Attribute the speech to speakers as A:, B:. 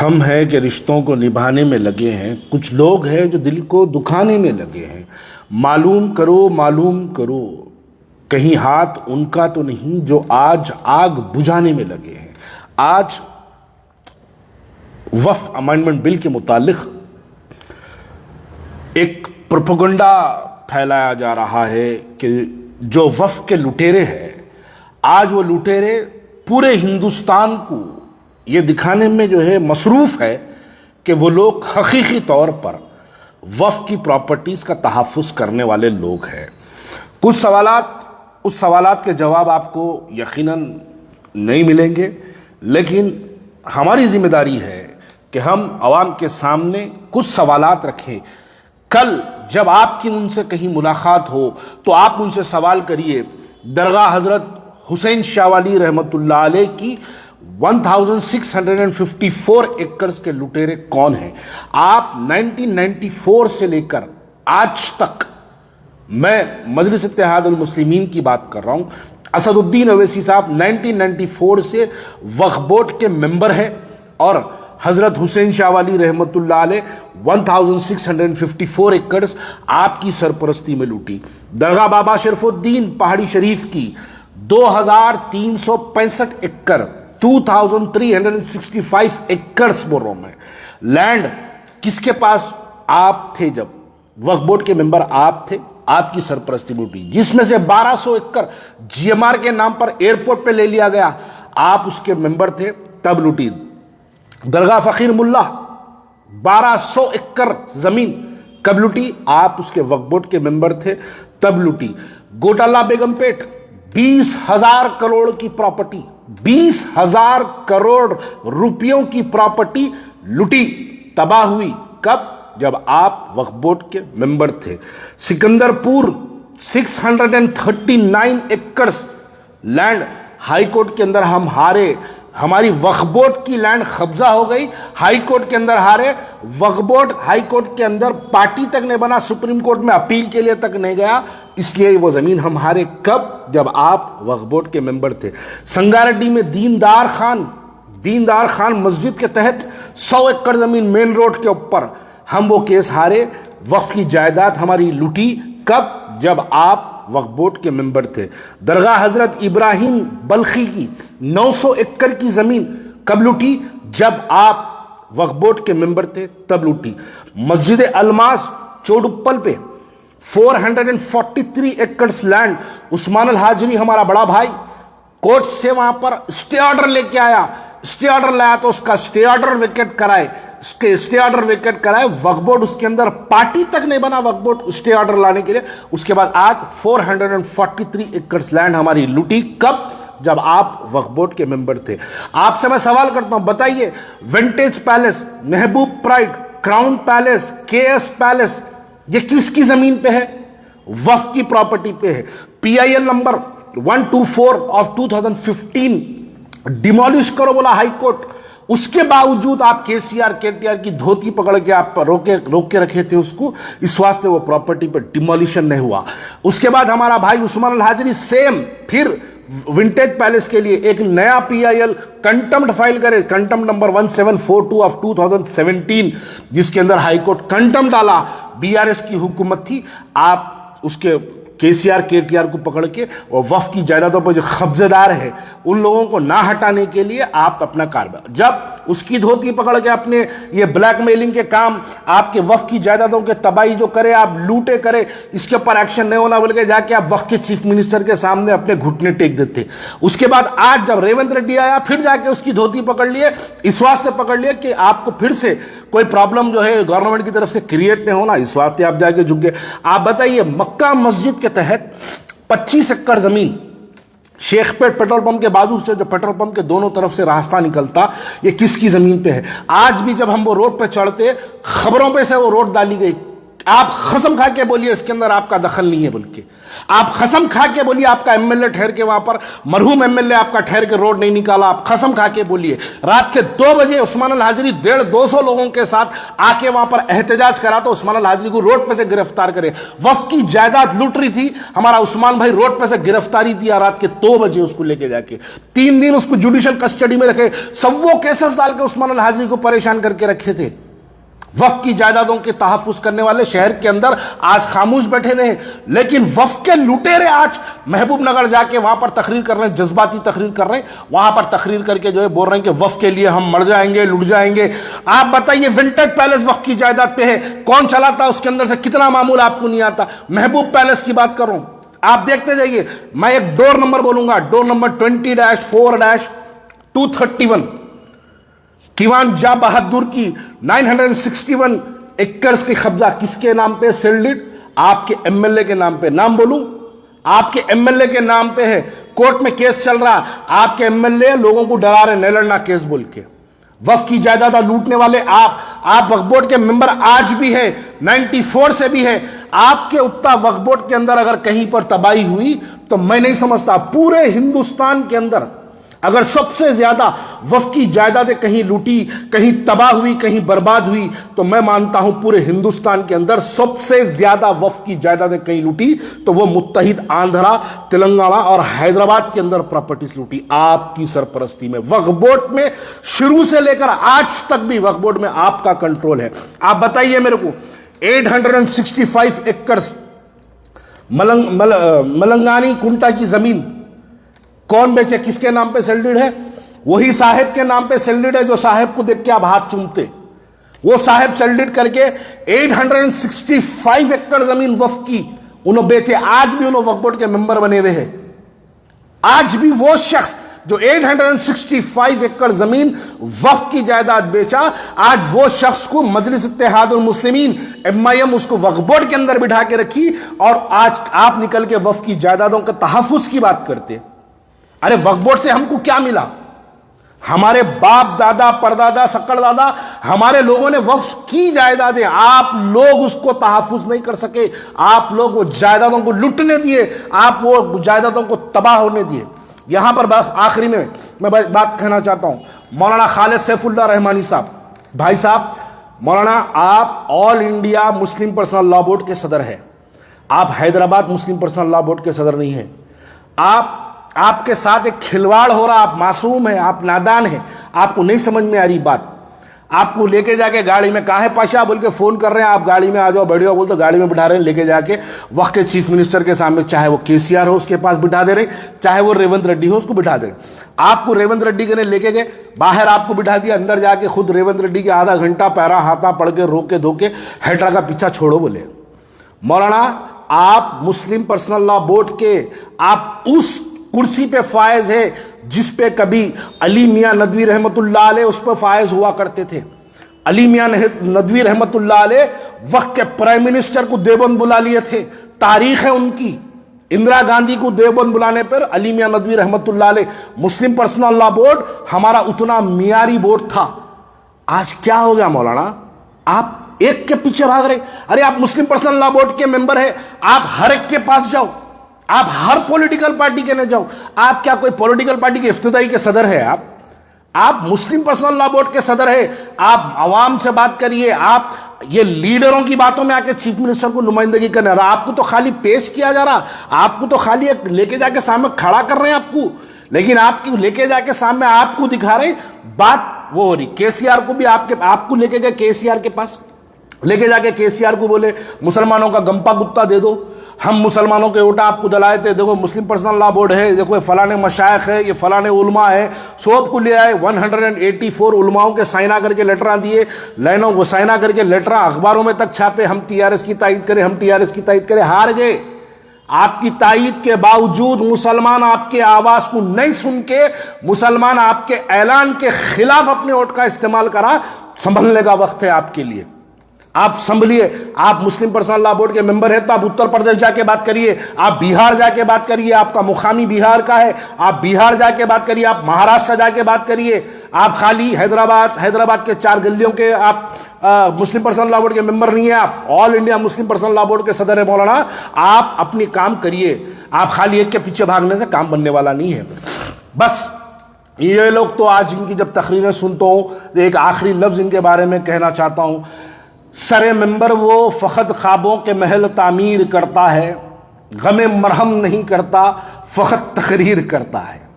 A: हम हैं कि रिश्तों को निभाने में लगे हैं, कुछ लोग हैं जो दिल को दुखाने में लगे हैं। मालूम करो कहीं हाथ उनका तो नहीं जो आज आग बुझाने में लगे हैं। आज वक्फ अमेंडमेंट बिल के मुतालिक एक प्रोपेगेंडा फैलाया जा रहा है कि जो वक्फ के लुटेरे हैं, आज वो लुटेरे पूरे हिंदुस्तान को ये दिखाने में जो है मसरूफ़ है कि वो लोग हकीकी तौर पर वक्फ की प्रॉपर्टीज़ का तहफ़्फ़ुज़ करने वाले लोग हैं। कुछ उस सवालात के जवाब आपको यकीनन नहीं मिलेंगे, लेकिन हमारी ज़िम्मेदारी है कि हम आवाम के सामने कुछ सवालात रखें। कल जब आपकी उनसे कहीं मुलाकात हो तो आप उनसे सवाल करिए, दरगाह हज़रत हुसैन शाह वाली रहमतुल्लाह अलैह की 1654 एकड़ के लुटेरे कौन हैं? आप 1994 से लेकर आज तक, मैं मजलिस इत्तेहादुल मुस्लिमीन की बात कर रहा हूं, असदुद्दीन अवैसी साहब 1994 से वक्फ बोर्ड के मेंबर हैं और हजरत हुसैन शाह वाली रहमतुल्लाह अलैह 1654 एकड़ आपकी सरपरस्ती में लूटी। दरगाह बाबा शरफुद्दीन पहाड़ी शरीफ की 2365 एकड़ 2365 एकड़ बोल रहा हूं मैं, लैंड किसके पास आप थे? जब वक्फ बोर्ड के मेंबर आप थे, आपकी सरपरस्ती लूटी, जिसमें से 1200 एकड़ जीएमआर के नाम पर एयरपोर्ट पे ले लिया गया, आप उसके मेंबर थे, तब लूटी। दरगाह फकीर मुल्ला 1200 एकड़ जमीन कब लूटी? आप उसके वक्फ बोर्ड के मेंबर थे, तब लूटी। गोटाला बेगमपेट 20,000 करोड़ की प्रॉपर्टी, 20,000 करोड़ रुपयों की प्रॉपर्टी लूटी, तबाह हुई। कब? जब आप वक्फ बोर्ड के मेंबर थे। सिकंदरपुर 639 एकड़ लैंड हाई कोर्ट के अंदर हम हारे, हमारी वक्फ बोर्ड की लैंड कब्जा हो गई, हाई कोर्ट के अंदर हारे। वक्फ बोर्ड हाई कोर्ट के अंदर पार्टी तक नहीं बना, सुप्रीम कोर्ट में अपील के लिए तक नहीं गया, इसलिए वो जमीन हम हारे। कब? जब आप वक्फ बोर्ड के मेंबर थे। संगारेड्डी में दीनदार खान मस्जिद के तहत 100 एकड़ जमीन मेन रोड के ऊपर, हम वो केस हारे, वक्फ की जायदाद हमारी लूटी। कब? जब आप वक्फ बोर्ड के मेंबर थे। दरगाह हजरत इब्राहिम बल्खी की 900 एकड़ की जमीन कब लूटी? जब आप वक्फ बोर्ड के मेंबर थे, तब लूटी। मस्जिद अलमास चोडुप्पल पे 443 एकड़ लैंड, उस्मान अल हाजरी हमारा बड़ा भाई कोर्ट से वहां पर स्टे ऑर्डर लेके आया, स्टे ऑर्डर लाया तो उसका स्टे ऑर्डर वेकेट कराए, स्टे ऑर्डर वेकेट कराए। वक्फ बोर्ड उसके अंदर पार्टी तक नहीं बना, वक्फ बोर्ड स्टे ऑर्डर लाने के लिए। उसके बाद आज 443 एकड़ लैंड हमारी लूटी। कब? जब आप वक्फ बोर्ड के मेंबर थे। आपसे मैं सवाल करता हूं, बताइए, vintage palace, Mehboob pride, crown palace, KS palace, ये किसकी जमीन पे है? वक्फ की प्रॉपर्टी पे है। PIL नंबर 124 ऑफ 2015 डिमोलिश करो बोला हाई कोर्ट, उसके बावजूद आप KTR की धोती पकड़ के आप रोक के रखे थे उसको, इस वास्ते वो प्रॉपर्टी पर डिमोलिशन नहीं हुआ। उसके बाद हमारा भाई उस्मान अल हाजरी सेम फिर विंटेज पैलेस के लिए एक नया PIL कंटेम्प्ट फाइल करे, कंटेम्प्ट नंबर 1742 ऑफ 2017, जिसके अंदर हाई कोर्ट कंटेम्प्ट डाला। BRS की हुकूमत थी, आप उसके KTR को पकड़ के और वक्फ की जायदादों पर जो कब्जेदार है उन लोगों को ना हटाने के लिए आप अपना कार्रवाई, जब उसकी धोती पकड़ के अपने ये ब्लैकमेलिंग के काम, आपके वक्फ की जायदादों के तबाही जो करे, आप लूटे करे, इसके ऊपर एक्शन नहीं होना बोल के जाके आप वक्फ के चीफ मिनिस्टर के सामने अपने घुटने टेक देते। उसके बाद आज जब रेवंत रेड्डी आया, फिर जाके उसकी धोती पकड़ लिए, इस वास्ते पकड़ लिए कि आपको फिर से कोई प्रॉब्लम जो है गवर्नमेंट की तरफ से क्रिएट नहीं होना, इस वास्ते आप जाके झुक गए। आप बताइए, मक्का मस्जिद के तहत 25 एकड़ जमीन, शेखपेट पेट्रोल पंप के बाजू से, जो पेट्रोल पंप के दोनों तरफ से रास्ता निकलता, ये किसकी जमीन पे है? आज भी जब हम वो रोड पे चढ़ते, खबरों पे से वो रोड डाली गई, आप कसम खा के बोलिए इसके अंदर आपका दखल नहीं है, बोल के आप कसम खा के बोलिए आपका एमएलए ठहर के वहां पर, मरहूम एमएलए आपका ठहर के रोड नहीं निकाला, आप कसम खा के बोलिए। रात के 2 बजे उस्मान अल हाजरी 150-200 लोगों के साथ आके वहां पर एहतजाज करा तो उस्मान अल हाजरी को रोड पे से गिरफ्तार करे। वक्फ की जायदाद लूट रही थी, हमारा उस्मान भाई रोड पे से गिरफ्तारी दिया रात के 2 बजे उसको लेके जाके, 3 दिन उसको जुडिशियल कस्टडी में रखे, सबो केसेस डाल के उस्मान अल हाजरी को परेशान करके रखे थे। वक्फ की जायदादों के तहफ्फुज करने वाले शहर के अंदर आज खामोश बैठे हुए हैं, लेकिन वक्फ के लुटेरे आज महबूब नगर जाके वहां पर तकरीर कर रहे हैं, जज्बाती तकरीर कर रहे हैं, वहां पर तकरीर करके जो है बोल रहे हैं कि वक्फ के लिए हम मर जाएंगे, लुट जाएंगे। आप बताइए विंटेज पैलेस वक्फ की जायदाद पे है, कौन चलाता, उसके अंदर से कितना मामूल आपको नहीं आता। महबूब पैलेस की बात कर रहा हूं, आप देखते जाइए। मैं एक डोर नंबर बोलूंगा, डोर नंबर 20-4-231, दीवान जा बहादुर की 961 एकड़ की कब्जा किसके नाम पे? सेल्डिट आपके एमएलए के नाम पे। नाम बोलूं? आपके एमएलए के नाम पे है। कोर्ट में केस चल रहा, आपके एमएलए लोगों को डरा रहे, नहीं लड़ना केस बोल के। वक्फ की जायदाद लूटने वाले आप वक्फ बोर्ड के मेंबर आज भी है, 94 से भी है। आपके उत्ता वक्फ बोर्ड के अंदर अगर कहीं पर तबाही हुई तो मैं नहीं समझता पूरे हिंदुस्तान के अंदर अगर सबसे ज्यादा वक्फ की जायदादें कहीं लूटी, कहीं तबाह हुई, कहीं बर्बाद हुई, तो मैं मानता हूं पूरे हिंदुस्तान के अंदर सबसे ज्यादा वक्फ की जायदादें कहीं लूटी तो वो मुत्तहिद आंध्रा, तेलंगाना और हैदराबाद के अंदर प्रॉपर्टीज लूटी आपकी सरपरस्ती में। वक्फ बोर्ड में शुरू से लेकर आज तक भी वक्फ बोर्ड में आपका कंट्रोल है। आप बताइए मेरे को 865 एकड़ मलंगानी कुंटा की जमीन कौन बेचे, किसके नाम पे सेल्डिड है? वही साहेब के नाम पे सेल्डिड है जो साहेब को देख के आप हाथ चूमते। वो साहेब सेल्डिड करके 865 एकड़ जमीन वक्फ की उन्होंने बेचे। आज भी उन्होंने वक्फ बोर्ड के मेंबर बने हुए हैं। आज भी वो शख्स जो 865 एकड़ जमीन वक्फ की जायदाद बेचा, आज वो शख्स को मजलिस इत्तेहादुल मुस्लिमीन MIM उसको वक्फ बोर्ड के अंदर बिठा के रखी, और आज आप निकल के वक्फ की जायदादों के तहफ्फुज की बात करते। अरे वक्फ बोर्ड से हमको क्या मिला? हमारे बाप दादा परदादा सक्कड़ दादा हमारे लोगों ने वक्फ की जायदादें, आप लोग उसको तहफ्फुज नहीं कर सके, आप लोग वो जायदादों को लुटने दिए, आप वो जायदादों को तबाह होने दिए। यहां पर बस आखिरी में मैं बात कहना चाहता हूं, मौलाना खालिद सैफुल्लाह रहमानी साहब, भाई साहब, मौलाना आप all India Muslim personal law board के सदर हैं, आप हैदराबाद मुस्लिम पर्सनल लॉ बोर्ड के सदर नहीं हैं। आपके साथ एक खिलवाड़ हो रहा, आप मासूम हैं, आप नादान हैं, आपको नहीं समझ में आ रही बात। आपको लेके जाके गाड़ी में काहे पाशा बोल के फोन कर रहे हैं, आप गाड़ी में आ जाओ बैठ जाओ बोल तो गाड़ी में बिठा रहे हैं, लेके जाके वक्त के चीफ मिनिस्टर के सामने, चाहे वो KCR हो उसके पास बिठा दे रहे, चाहे वो रेवंत रेड्डी हो उसको बिठा दे रहे। आपको रेवंत रेड्डी के ने लेके गए बाहर, आपको बिठा दिया, अंदर जाके खुद रेवंत रेड्डी के आधा घंटा पैरा हाथा पढ़ के रोके धोके हेड्रा का पीछा छोड़ो बोले। मौलाना आप मुस्लिम पर्सनल लॉ बोर्ड के आप उस कुर्सी पे फायज है जिस पे कभी अली मियां नदवी रहमतुल्लाह अलैह उस पर फायज हुआ करते थे। अली मियां नदवी रहमतुल्लाह अलैह वक्त के प्राइम मिनिस्टर को देवबंद बुला लिए थे, तारीख है उनकी। इंदिरा गांधी को देवबंद बुलाने पर अली मियां नदवी रहमतुल्लाह अलैह, मुस्लिम पर्सनल लॉ बोर्ड हमारा उतना मियारी बोर्ड था। आज क्या हो गया मौलाना? आप एक के पीछे भाग रहे। अरे आप मुस्लिम पर्सनल लॉ बोर्ड के मेंबर है, आप हर एक के पास जाओ, आप हर पॉलिटिकल पार्टी के न जाओ। आप क्या कोई पॉलिटिकल पार्टी के इफ्तिदाई के सदर है? आप मुस्लिम पर्सनल लॉ बोर्ड के सदर है। आप आवाम से बात करिए, आप ये लीडरों की बातों में आके चीफ मिनिस्टर को नुमाइंदगी करने रहा। आपको तो खाली पेश किया जा रहा, आपको तो खाली एक लेके जाके सामने खड़ा कर रहे हैं आपको, लेकिन आपकी लेके जाके सामने आपको दिखा रहे बात वो हो रही। KCR को भी आपको लेके गए KCR के पास, लेके जाके KCR को बोले मुसलमानों का गंपा गुत्ता दे दो, हम मुसलमानों के ओटा आपको दिलाए थे, देखो मुस्लिम पर्सनल लॉ बोर्ड है, देखो फलाने मशाइख है, ये फलाने उलमा है, सब को ले आए। 184 उलमाओं के साइना करके लेटरा दिए, लाइनों को साइना करके लेटरा अखबारों में तक छापे, हम TRS की तायद करें, हम TRS की तायद करें। हार गए। आपकी तायद के बावजूद मुसलमान आपके आवाज को नहीं सुन के, मुसलमान आपके ऐलान के खिलाफ अपने वोट का इस्तेमाल करा। संभलने का वक्त है आपके लिए, आप संभलिए। आप मुस्लिम पर्सनल लॉ बोर्ड के मेंबर हैं तो आप उत्तर प्रदेश जाके बात करिए, आप बिहार जाके बात करिए, आपका मुकामी बिहार का है, आप बिहार जाके बात करिए, आप महाराष्ट्र जाके बात करिए। आप खाली हैदराबाद के 4 गलियों के आप मुस्लिम पर्सनल लॉ बोर्ड के मेंबर नहीं है, आप all India Muslim personal law board के सदर है मौलाना। आप अपनी काम करिए, आप खाली एक के पीछे भागने से काम बनने वाला नहीं है। बस ये लोग तो आज इनकी जब तकरीरें सुनता हूं, एक आखिरी लफ्ज इनके बारे में कहना चाहता हूं। सरे मेंबर वो फ़कत ख्वाबों के महल तामीर करता है, गमे मरहम नहीं करता, फ़कत तकरीर करता है।